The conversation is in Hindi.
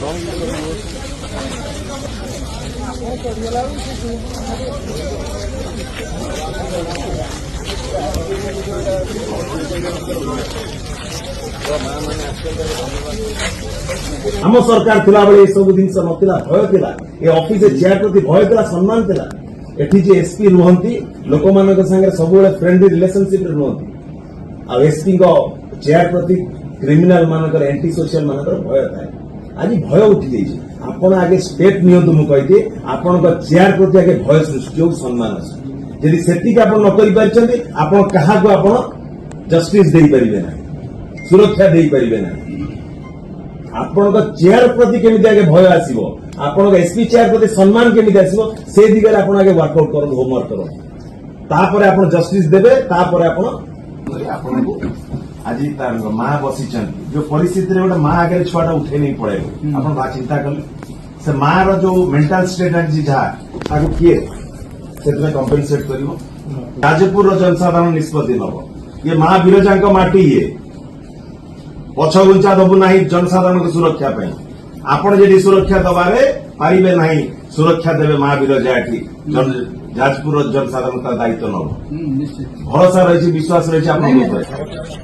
आम सरकार थिला बेले ए सब जिनस नथिला भय थिला ए ऑफिस चेयर प्रति भय थिला सम्मान थिला एठी जे एसपी रुहंती लोक मानक संगे सब बेले फ्रेंडली रिलेशनशिप रे रुहंती आ एसपी को चेयर प्रति क्रिमिनल मानकर एंटी सोशल मानकर भय थाए आज भय उठी जाइए आपण आगे स्टेप नियंतु मु कहिते आपण को चेयर प्रति आगे भय सृष्टि हो सम्मान यदि सेटिक आपण न करि परछन्ती आपण कहा को आपण जस्टिस देई परिबे ना सुरक्षा देई परिबे ना आपण को चेयर प्रति केमिति आगे भय आसीबो आपण को एसपी चेयर प्रति सम्मान केमिति आसीबो से दिगरे आपण आगे वर्कआउट करो होमवर्क करो तापर आपण जस्टिस देबे तापर आपण को आज तार माँ बसी जो परिस्थिति रे गोटे माँ आगे छुआटा उठे नहीं पड़े आपण बा चिंता कले से माँ रो जो मेंटल स्टेट आज जहा किए से कंपेनसेट करिवो राजपुर रो जनसाधारण निष्पत्ति नबो ये माँ विरजा माटी ये पछ गुंचा दबु ना जनसाधारण को सुरक्षा आपण यदि सुरक्षा दबारे पारिबे ना सुरक्षा देवे माँ विरजा जाजपुर जनसाधारण का दायित्व नब भरोसा रही विश्वास रही